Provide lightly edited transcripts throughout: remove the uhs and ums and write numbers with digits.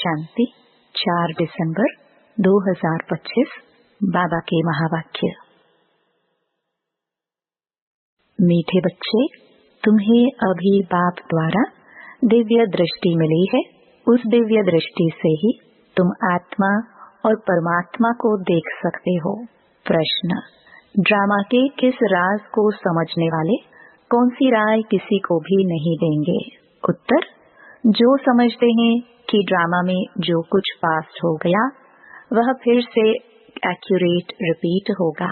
शांति 4 दिसंबर 2025 बाबा के महावाक्य। मीठे बच्चे, तुम्हें अभी बाप द्वारा दिव्य दृष्टि मिली है। उस दिव्य दृष्टि से ही तुम आत्मा और परमात्मा को देख सकते हो। प्रश्न: ड्रामा के किस राज को समझने वाले कौन सी राय किसी को भी नहीं देंगे? उत्तर: जो समझते हैं कि ड्रामा में जो कुछ पास्ट हो गया वह फिर से एक्यूरेट रिपीट होगा,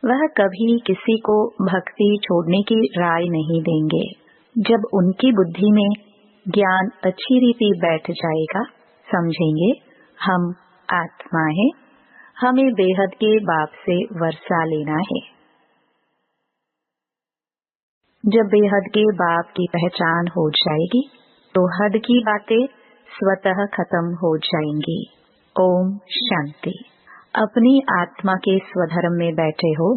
वह कभी किसी को भक्ति छोड़ने की राय नहीं देंगे। जब उनकी बुद्धि में ज्ञान अच्छी रीति बैठ जाएगा, समझेंगे हम आत्मा है, हमें बेहद के बाप से वर्षा लेना है। जब बेहद के बाप की पहचान हो जाएगी तो हद की बातें स्वतः खत्म हो जाएंगी। ओम शांति। अपनी आत्मा के स्वधर्म में बैठे हो।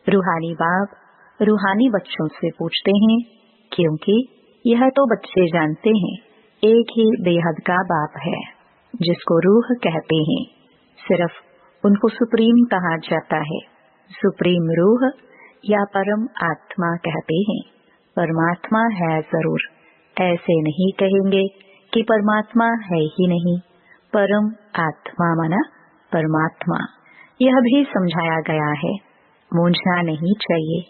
रूहानी बाप रूहानी बच्चों से पूछते हैं, क्योंकि यह तो बच्चे जानते हैं एक ही बेहद का बाप है जिसको रूह कहते हैं। सिर्फ उनको सुप्रीम कहा जाता है। सुप्रीम रूह या परम आत्मा कहते हैं। परमात्मा है जरूर, ऐसे नहीं कहेंगे कि परमात्मा है ही नहीं। परम आत्मा माना परमात्मा, यह भी समझाया गया है। मूंझना नहीं चाहिए,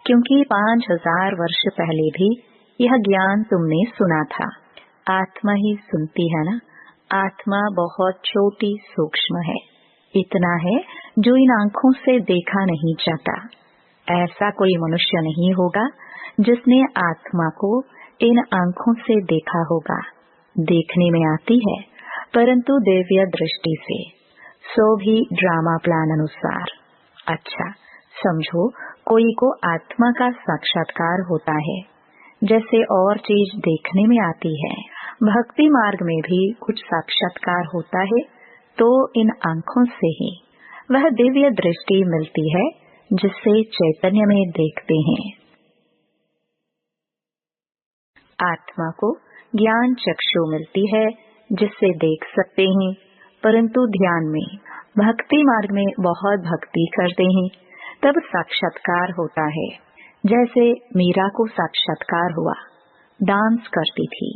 क्योंकि 5000 वर्ष पहले भी यह ज्ञान तुमने सुना था। आत्मा ही सुनती है ना। आत्मा बहुत छोटी सूक्ष्म है। इतना है जो इन आंखों से देखा नहीं जाता। ऐसा कोई मनुष्य नहीं होगा जिसने आत्मा को इन आंखों से देखा होगा। देखने में आती है परंतु दिव्य दृष्टि से, सो भी ड्रामा प्लान अनुसार। अच्छा समझो, कोई को आत्मा का साक्षात्कार होता है जैसे और चीज देखने में आती है। भक्ति मार्ग में भी कुछ साक्षात्कार होता है तो इन आंखों से ही वह दिव्य दृष्टि मिलती है जिससे चैतन्य में देखते हैं। आत्मा को ज्ञान चक्षु मिलती है जिससे देख सकते हैं, परंतु ध्यान में भक्ति मार्ग में बहुत भक्ति करते हैं तब साक्षात्कार होता है। जैसे मीरा को साक्षात्कार हुआ, डांस करती थी,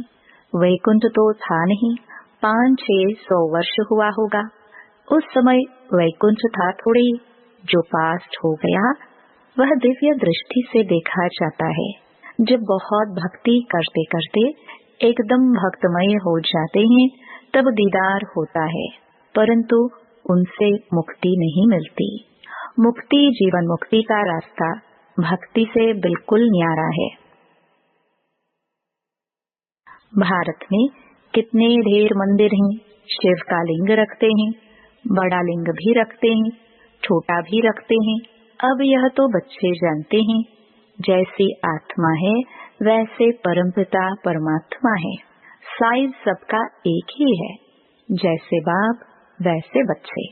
वैकुंठ तो था नहीं, 500-600 वर्ष हुआ होगा। उस समय वैकुंठ था थोड़ी, जो पास्ट हो गया वह दिव्य दृष्टि से देखा जाता है। जब बहुत भक्ति करते करते एकदम भक्तमय हो जाते हैं तब दीदार होता है, परंतु उनसे मुक्ति नहीं मिलती। मुक्ति, जीवन मुक्ति का रास्ता भक्ति से बिल्कुल न्यारा है। भारत में कितने ढेर मंदिर हैं। शिव का लिंग रखते हैं, बड़ा लिंग भी रखते हैं, छोटा भी रखते हैं। अब यह तो बच्चे जानते हैं, जैसी आत्मा है वैसे परमपिता परमात्मा है। साइज सबका एक ही है, जैसे बाप वैसे बच्चे।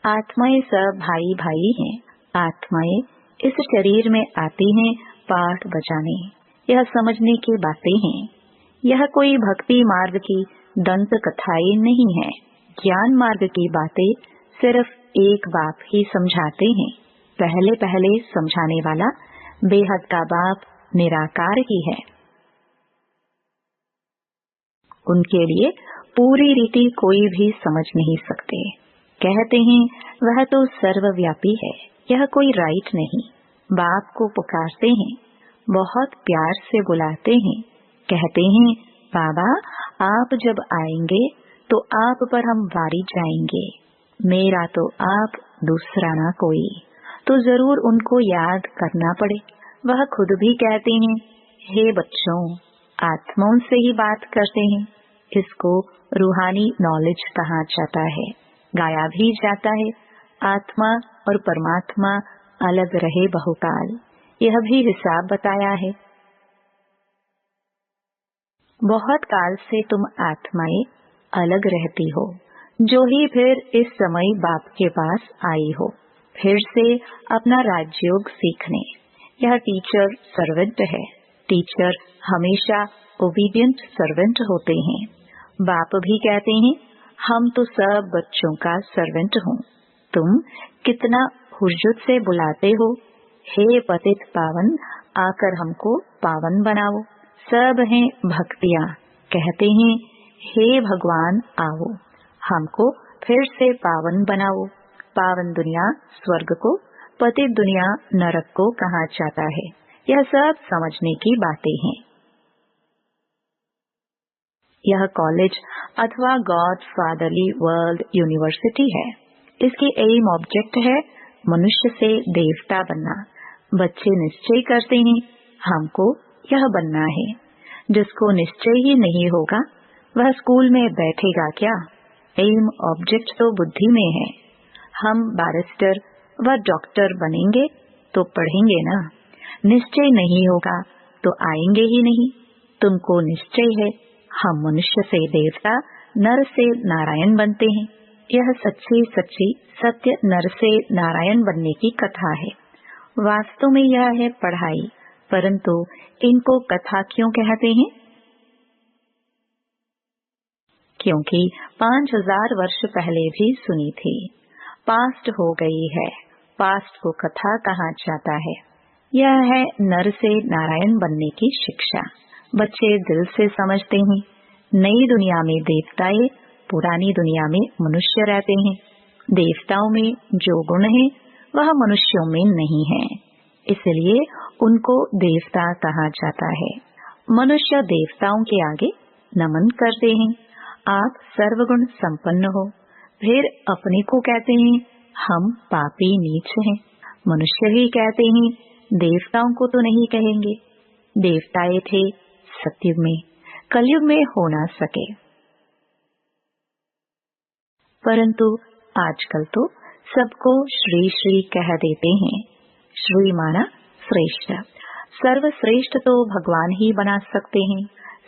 आत्माएं सब भाई भाई हैं। आत्माएं इस शरीर में आती हैं पाठ बजाने, यह समझने की बातें हैं। यह कोई भक्ति मार्ग की दंत कथाएं नहीं है। ज्ञान मार्ग की बातें सिर्फ एक बाप ही समझाते हैं। पहले पहले समझाने वाला बेहद का बाप निराकार ही है। उनके लिए पूरी रीति कोई भी समझ नहीं सकते। कहते हैं वह तो सर्वव्यापी है, यह कोई राइट नहीं। बाप को पुकारते हैं, बहुत प्यार से बुलाते हैं, कहते हैं बाबा आप जब आएंगे तो आप पर हम वारी जाएंगे। मेरा तो आप, दूसरा ना कोई। तो जरूर उनको याद करना पड़े। वह खुद भी कहते हैं, हे बच्चों, आत्माओं से ही बात करते हैं। इसको रूहानी नॉलेज कहा जाता है। गाया भी जाता है, आत्मा और परमात्मा अलग रहे बहुकाल। यह भी हिसाब बताया है। बहुत काल से तुम आत्माएं अलग रहती हो, जो ही फिर इस समय बाप के पास आई हो, फिर से अपना राजयोग सीखने। यह टीचर सर्वेंट है। टीचर हमेशा ओबीडियंट सर्वेंट होते हैं। बाप भी कहते हैं, हम तो सब बच्चों का सर्वेंट हूँ। तुम कितना हुर्जत से बुलाते हो, हे पतित पावन, आकर हमको पावन बनाओ। सब हैं भक्तियाँ, कहते हैं, हे भगवान आओ, हमको फिर से पावन बनाओ। पावन दुनिया स्वर्ग को, पतित दुनिया नरक को कहा जाता है। यह सब समझने की बातें हैं। यह कॉलेज अथवा गॉड फादरली वर्ल्ड यूनिवर्सिटी है। इसकी एम ऑब्जेक्ट है मनुष्य से देवता बनना। बच्चे निश्चय करते हैं, हमको यह बनना है। जिसको निश्चय ही नहीं होगा, वह स्कूल में बैठेगा क्या? एम ऑब्जेक्ट तो बुद्धि में है। हम बैरिस्टर व डॉक्टर बनेंगे तो पढ़ेंगे ना। निश्चय नहीं होगा तो आएंगे ही नहीं। तुमको निश्चय है, हम मनुष्य से देवता, नर से नारायण बनते हैं। यह सच्ची सच्ची सत्य नर से नारायण बनने की कथा है। वास्तव में यह है पढ़ाई, परंतु इनको कथा क्यों कहते हैं? क्योंकि 5000 वर्ष पहले भी सुनी थी। पास्ट हो गई है, पास्ट को कथा कहा जाता है। यह है नर से नारायण बनने की शिक्षा। बच्चे दिल से समझते हैं, नई दुनिया में देवताएं, पुरानी दुनिया में मनुष्य रहते हैं। देवताओं में जो गुण है वह मनुष्यों में नहीं है, इसलिए उनको देवता कहा जाता है। मनुष्य देवताओं के आगे नमन करते हैं। आप सर्वगुण संपन्न हो, फिर अपने को कहते हैं हम पापी नीच हैं। मनुष्य ही कहते हैं, देवताओं को तो नहीं कहेंगे। देवताएं थे सतयुग में, कलयुग में हो ना सके। परंतु आजकल तो सबको श्री श्री कह देते हैं। श्री माना श्रेष्ठ। सर्वश्रेष्ठ तो भगवान ही बना सकते हैं।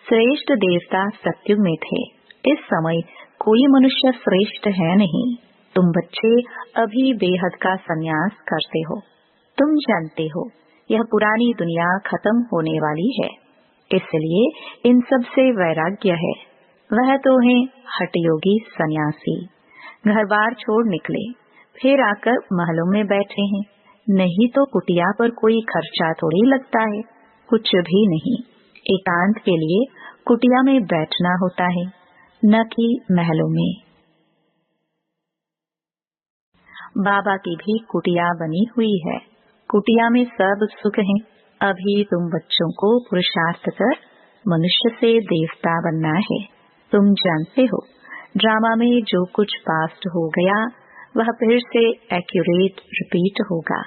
श्रेष्ठ देवता सतयुग में थे। इस समय कोई मनुष्य श्रेष्ठ है नहीं। तुम बच्चे अभी बेहद का संन्यास करते हो। तुम जानते हो यह पुरानी दुनिया खत्म होने वाली है, इसलिए इन सब से वैराग्य है। वह तो है हठयोगी सन्यासी। घर बार छोड़ निकले, फिर आकर महलों में बैठे हैं। नहीं तो कुटिया पर कोई खर्चा थोड़ी लगता है, कुछ भी नहीं। एकांत के लिए कुटिया में बैठना होता है, न कि महलों में। बाबा की भी कुटिया बनी हुई है। कुटिया में सब सुख है। अभी तुम बच्चों को पुरुषार्थ कर मनुष्य से देवता बनना है। तुम जानते हो ड्रामा में जो कुछ पास्ट हो गया वह फिर से एक्यूरेट रिपीट होगा।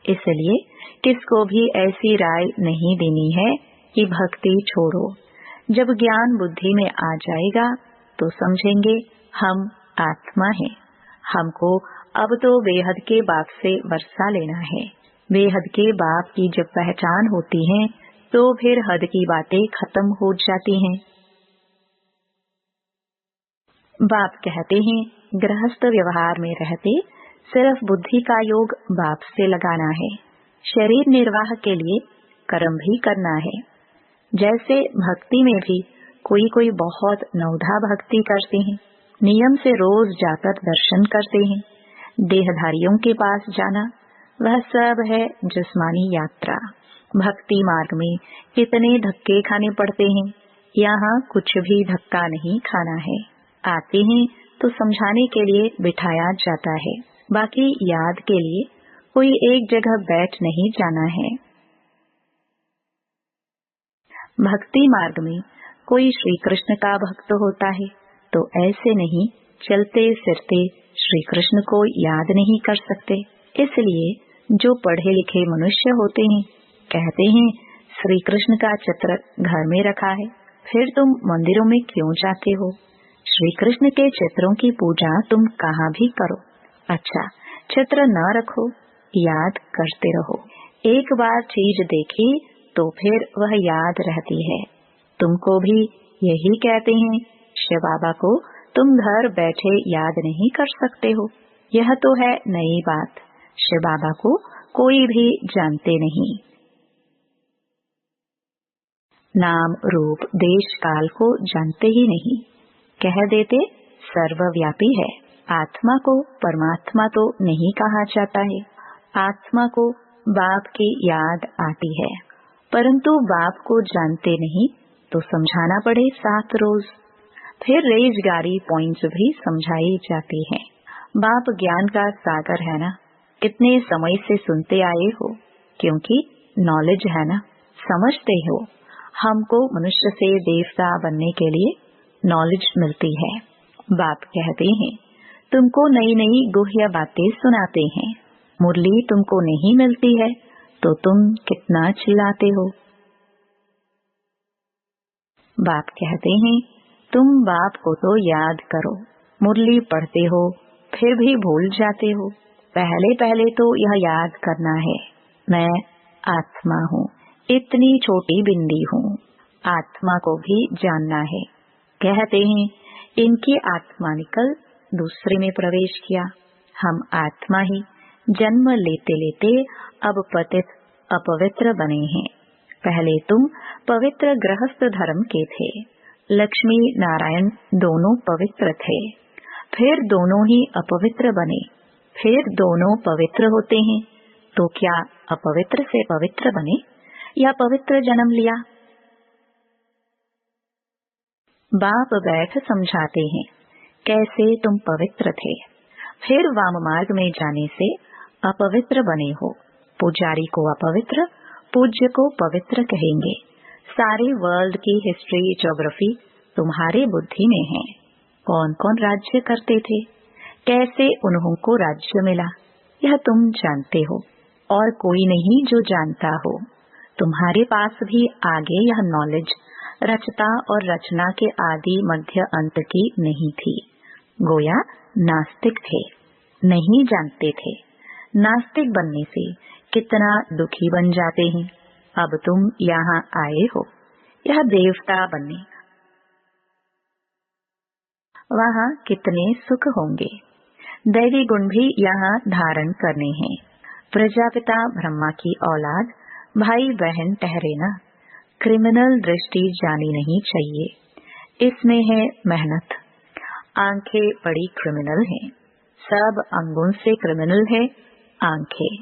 इसलिए किसको भी ऐसी राय नहीं देनी है कि भक्ति छोड़ो। जब ज्ञान बुद्धि में आ जाएगा तो समझेंगे हम आत्मा हैं। हमको अब तो बेहद के बाप से वर्षा लेना है। बेहद के बाप की जब पहचान होती है तो फिर हद की बातें खत्म हो जाती हैं। बाप कहते हैं गृहस्थ व्यवहार में रहते सिर्फ बुद्धि का योग बाप से लगाना है। शरीर निर्वाह के लिए कर्म भी करना है। जैसे भक्ति में भी कोई बहुत नवधा भक्ति करते हैं, नियम से रोज जाकर दर्शन करते हैं। देहधारियों के पास जाना वह सब है जिस्मानी यात्रा। भक्ति मार्ग में कितने धक्के खाने पड़ते हैं, यहाँ कुछ भी धक्का नहीं खाना है। आते हैं तो समझाने के लिए बिठाया जाता है, बाकी याद के लिए कोई एक जगह बैठ नहीं जाना है। भक्ति मार्ग में कोई श्री कृष्ण का भक्त होता है तो ऐसे नहीं चलते फिरते श्री कृष्ण को याद नहीं कर सकते। इसलिए जो पढ़े लिखे मनुष्य होते हैं कहते हैं श्री कृष्ण का चित्र घर में रखा है, फिर तुम मंदिरों में क्यों जाते हो? श्री कृष्ण के चित्रों की पूजा तुम कहाँ भी करो। अच्छा, चित्र न रखो, याद करते रहो। एक बार चीज देखी तो फिर वह याद रहती है। तुमको भी यही कहते हैं शिव बाबा को तुम घर बैठे याद नहीं कर सकते हो। यह तो है नई बात। शिव बाबा को कोई भी जानते नहीं। नाम रूप देश काल को जानते ही नहीं, कह देते सर्वव्यापी है। आत्मा को परमात्मा तो नहीं कहा जाता है। आत्मा को बाप की याद आती है, परंतु बाप को जानते नहीं तो समझाना पड़े 7 रोज। फिर रेजगारी पॉइंट्स भी समझाई जाती है। बाप ज्ञान का सागर है ना, कितने समय से सुनते आए हो, क्योंकि नॉलेज है ना, समझते हो। हमको मनुष्य से देवता बनने के लिए नॉलेज मिलती है। बाप कहते हैं तुमको नई नई गुह्य बातें सुनाते हैं। मुरली तुमको नहीं मिलती है तो तुम कितना चिल्लाते हो। बाप कहते हैं तुम बाप को तो याद करो। मुरली पढ़ते हो फिर भी भूल जाते हो। पहले पहले तो यह याद करना है, मैं आत्मा हूँ, इतनी छोटी बिंदी हूँ। आत्मा को भी जानना है। कहते हैं इनकी आत्मा निकल दूसरे में प्रवेश किया। हम आत्मा ही जन्म लेते लेते अब पतित अपवित्र बने हैं। पहले तुम पवित्र गृहस्थ धर्म के थे। लक्ष्मी नारायण दोनों पवित्र थे, फिर दोनों ही अपवित्र बने, फिर दोनों पवित्र होते हैं। तो क्या अपवित्र से पवित्र बने या पवित्र जन्म लिया? बाप बैठ समझाते हैं कैसे तुम पवित्र थे, फिर वाम मार्ग में जाने से अपवित्र बने हो। पुजारी को अपवित्र, पूज्य को पवित्र कहेंगे। सारे वर्ल्ड की हिस्ट्री ज्योग्राफी तुम्हारे बुद्धि में है। कौन कौन राज्य करते थे, कैसे उन्होंने राज्य मिला, यह तुम जानते हो और कोई नहीं जो जानता हो। तुम्हारे पास भी आगे यह नॉलेज रचता और रचना के आदि मध्य अंत की नहीं थी। गोया नास्तिक थे, नहीं जानते थे। नास्तिक बनने से कितना दुखी बन जाते हैं। अब तुम यहाँ आए हो यह देवता बनने, वहाँ कितने सुख होंगे। दैवी गुण भी यहाँ धारण करने हैं। प्रजापिता ब्रह्मा की औलाद भाई बहन ठहरे ना। क्रिमिनल दृष्टि जानी नहीं चाहिए, इसमें है मेहनत। आंखें बड़ी क्रिमिनल हैं, सब अंगों से क्रिमिनल है आंखें।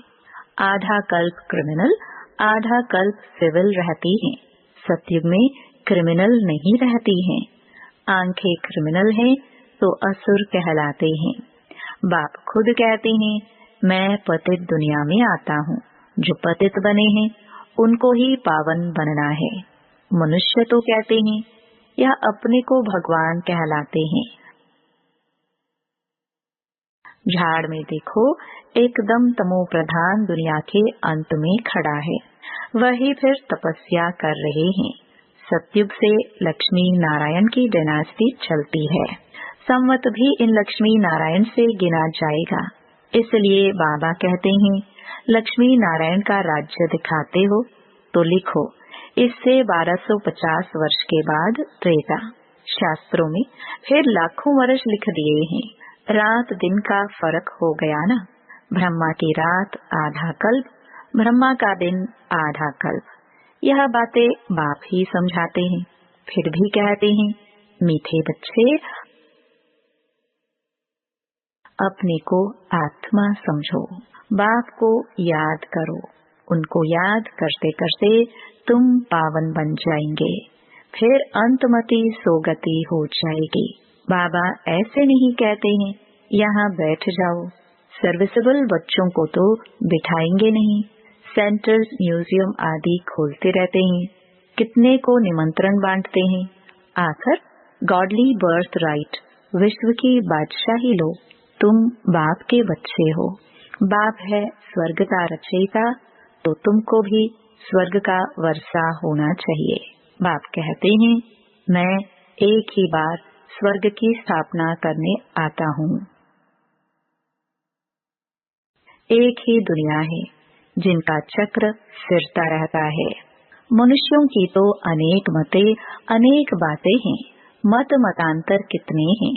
आधा कल्प क्रिमिनल, आधा कल्प सिविल रहती हैं। सतयुग में क्रिमिनल नहीं रहती हैं। आंखें क्रिमिनल हैं तो असुर कहलाते हैं। बाप खुद कहते हैं मैं पतित दुनिया में आता हूँ। जो पतित बने हैं उनको ही पावन बनना है। मनुष्य तो कहते हैं या अपने को भगवान कहलाते हैं। झाड़ में देखो एकदम तमो प्रधान दुनिया के अंत में खड़ा है, वही फिर तपस्या कर रहे हैं। सतयुग से लक्ष्मी नारायण की डायनास्टी चलती है। संवत भी इन लक्ष्मी नारायण से गिना जाएगा। इसलिए बाबा कहते हैं लक्ष्मी नारायण का राज्य दिखाते हो तो लिखो, इससे 1250 वर्ष के बाद त्रेता। शास्त्रों में फिर लाखों वर्ष लिख दिए हैं। रात दिन का फर्क हो गया ना। ब्रह्मा की रात आधा कल्प, ब्रह्मा का दिन आधा कल्प। यह बातें बाप ही समझाते हैं। फिर भी कहते हैं मीठे बच्चे अपने को आत्मा समझो, बाप को याद करो। उनको याद करते करते तुम पावन बन जाएंगे, फिर अंतमति सोगति हो जाएगी। बाबा ऐसे नहीं कहते हैं यहाँ बैठ जाओ। सर्विसेबल बच्चों को तो बिठाएंगे नहीं। सेंटर्स, म्यूजियम आदि खोलते रहते हैं, कितने को निमंत्रण बांटते हैं। आखिर गॉडली बर्थ राइट, विश्व की बादशाही लो। तुम बाप के बच्चे हो। बाप है स्वर्ग का रचयिता, तो तुमको भी स्वर्ग का वर्षा होना चाहिए। बाप कहते हैं मैं एक ही बार स्वर्ग की स्थापना करने आता हूँ। एक ही दुनिया है जिनका चक्र फिरता रहता है। मनुष्यों की तो अनेक मतें, अनेक बातें हैं। मत मतांतर कितने हैं।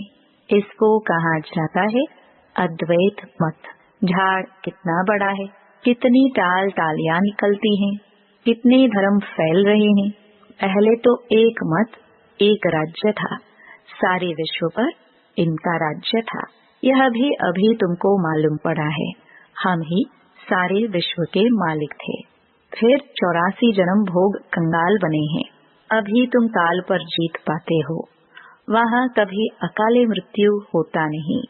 इसको कहा जाता है अद्वैत मत। झाड़ कितना बड़ा है, कितनी टाल टालियां निकलती हैं, कितने धर्म फैल रहे हैं। पहले तो एक मत एक राज्य था, सारे विश्व पर इनका राज्य था। यह भी अभी तुमको मालूम पड़ा है। हम ही सारे विश्व के मालिक थे। फिर 84 जन्म भोग कंगाल बने हैं। अभी तुम काल पर जीत पाते हो। वहाँ कभी अकाले मृत्यु होता नहीं।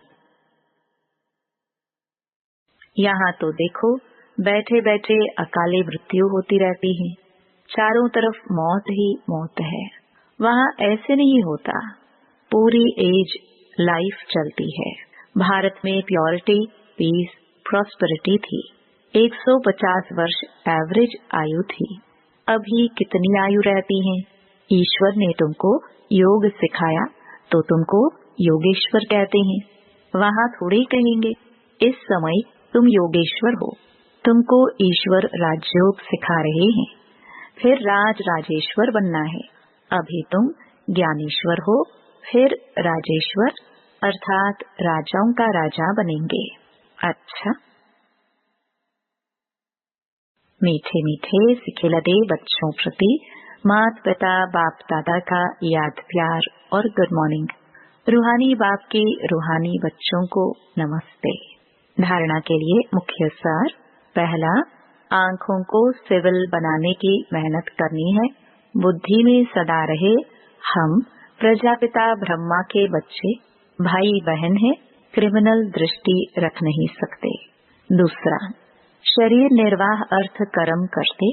यहाँ तो देखो, बैठे बैठे अकाले मृत्यु होती रहती है। चारों तरफ मौत ही मौत है। वहाँ ऐसे नहीं होता। पूरी एज लाइफ चलती है। भारत में प्योरिटी, पीस, प्रॉस्पेरिटी थी। 150 वर्ष एवरेज आयु थी। अभी कितनी आयु रहती है? ईश्वर ने तुमको योग सिखाया तो तुमको योगेश्वर कहते हैं। वहाँ थोड़ी कहेंगे इस समय तुम योगेश्वर हो। तुमको ईश्वर राजयोग सिखा रहे हैं। फिर राजेश्वर बनना है। अभी तुम ज्ञानेश्वर हो, फिर राजेश्वर अर्थात राजाओं का राजा बनेंगे। अच्छा, मीठे मीठे सिखिलदे बच्चों प्रति माता पिता बाप दादा का याद प्यार और गुड मॉर्निंग। रूहानी बाप के रूहानी बच्चों को नमस्ते। धारणा के लिए मुख्य सार। पहला, आंखों को सिविल बनाने की मेहनत करनी है। बुद्धि में सदा रहे हम प्रजापिता ब्रह्मा के बच्चे, भाई बहन हैं, क्रिमिनल दृष्टि रख नहीं सकते। दूसरा, शरीर निर्वाह अर्थ कर्म करते,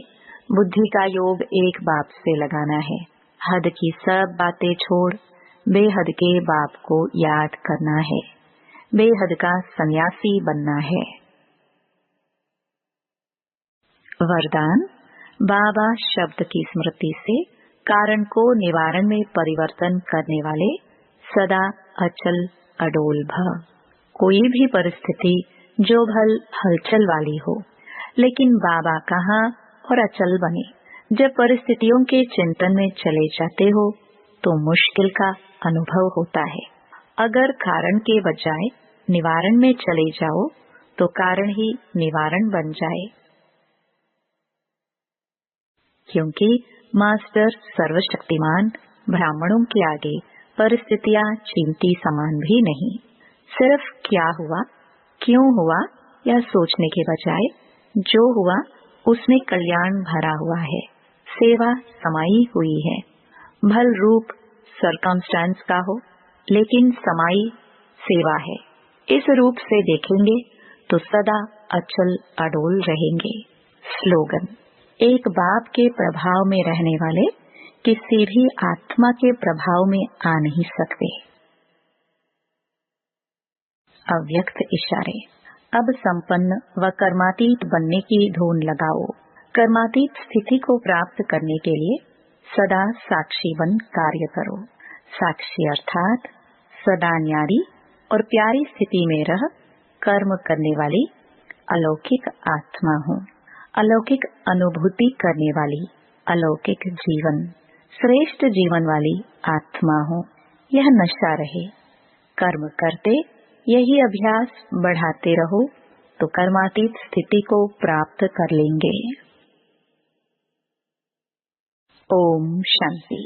बुद्धि का योग एक बाप से लगाना है। हद की सब बातें छोड़ बेहद के बाप को याद करना है। बेहद का सन्यासी बनना है। वरदान, बाबा शब्द की स्मृति से कारण को निवारण में परिवर्तन करने वाले सदा अचल अडोल भव। कोई भी परिस्थिति जो भल हलचल वाली हो, लेकिन बाबा कहाँ और अचल बने। जब परिस्थितियों के चिंतन में चले जाते हो तो मुश्किल का अनुभव होता है। अगर कारण के बजाय निवारण में चले जाओ तो कारण ही निवारण बन जाए। क्योंकि मास्टर सर्वशक्तिमान ब्राह्मणों के आगे परिस्थितियां चीमटी समान भी नहीं। सिर्फ क्या हुआ, क्यों हुआ यह सोचने के बजाय जो हुआ उसमें कल्याण भरा हुआ है, सेवा समाई हुई है। भल रूप सरकमस्टेंस का हो, लेकिन समाई सेवा है। इस रूप से देखेंगे तो सदा अचल अडोल रहेंगे। स्लोगन, एक बाप के प्रभाव में रहने वाले किसी भी आत्मा के प्रभाव में आ नहीं सकते। अव्यक्त इशारे। अब संपन्न व कर्मातीत बनने की धून लगाओ। कर्मातीत स्थिति को प्राप्त करने के लिए सदा साक्षी बन कार्य करो। साक्षी अर्थात सदा न्यारी और प्यारी स्थिति में रह कर्म करने वाली अलौकिक आत्मा हूँ। अलौकिक अनुभूति करने वाली अलौकिक जीवन, श्रेष्ठ जीवन वाली आत्मा हूँ। यह नशा रहे। कर्म करते यही अभ्यास बढ़ाते रहो तो कर्मातीत स्थिति को प्राप्त कर लेंगे। ओम शांति।